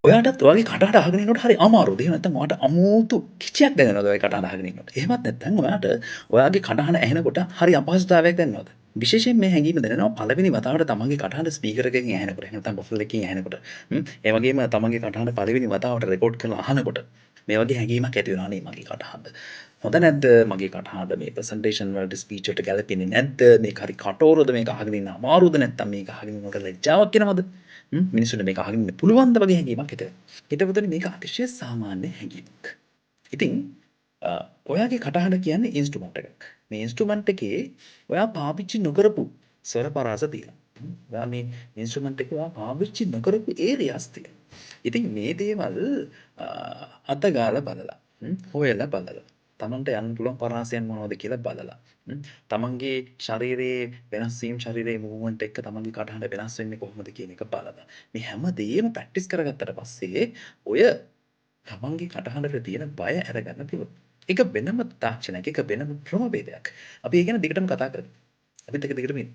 ඔයාටත් ඔයාගේ කටහඬ අහගෙන ඉන්නකොට හරි අමාරුද? එහෙම නැත්නම් ඔයාට අමුතු කිචයක් දැනෙනවද ඔයාගේ කටහඬ අහගෙන ඉන්නකොට? එහෙමත් නැත්නම් ඔයාට ඔයාගේ කටහඬ ඇහෙනකොට හරි අපහසුතාවයක් දැනෙනවද? විශේෂයෙන් මේ හැඟීම දැනෙනවා පළවෙනි වතාවට තමන්ගේ කටහඬ ස්පීකර් එකකින් ඇහෙනකොට. එහෙම නැත්නම් බෆල් එකකින් ඇහෙනකොට. ඒ වගේම තමන්ගේ කටහඬ පළවෙනි වතාවට රෙකෝඩ් කරලා අහනකොට මේ වගේ හැඟීමක් ඇති වෙනවා නේ මගේ කටහඬ. හොඳ නැද්ද මගේ කටහඬ මේ ප්‍රසන්ටේෂන් වලට ස්පීච් වලට ගැලපෙන්නේ නැද්ද? මේක හරි කටෝරද මේක අහගෙන ඉන්න අමාරුද නැත්නම් මේක අහගෙන ඉන්නකොට ලැජ්ජාවක් එනවද? මිනිස්සුන්ට මේක අහගෙන ඉන්න පුළුවන්ද වගේ හැඟීමක් හිතෙනවා. හිතවතුනි මේක අතිශය සාමාන්‍ය හැඟීමක්. ඉතින් ඔයාගේ කටහඬ කියන්නේ ඉන්ස්ට්‍රුමන්ට් එකක්. මේ ඉන්ස්ට්‍රුමන්ට් එකේ ඔයා පාවිච්චි නොකරපු ස්වර පරාස තියෙනවා. ඔයා මේ ඉන්ස්ට්‍රුමන්ට් එකේ ඔයා පාවිච්චි නොකරපු ඒරියාස් තියෙනවා. ඉතින් මේ දේවල් අතගාලා බලලා හොයලා බලලා තමන්ට යන්න පුළුවන් පරාසයන් මොනවද කියලා බලලා තමන්ගේ ශරීරයේ වෙනස් වීම ශරීරයේ මූවමන්ට් එක්ක තමන්ගේ කටහඬ වෙනස් වෙන්නේ කොහොමද කියන එක බලලා මේ හැම දෙයක්ම ප්‍රැක්ටිස් කරගත්තට පස්සේ ඔය තමන්ගේ කටහඬට තියෙන බය අරගන්න පුළුවන්. ඒක වෙනම තාක්ෂණයක්. ඒක වෙනම ක්‍රමවේදයක්. අපි ඒ ගැන දිගටම කතා කරමු. අපිත් එක දිගටම ඉන්න.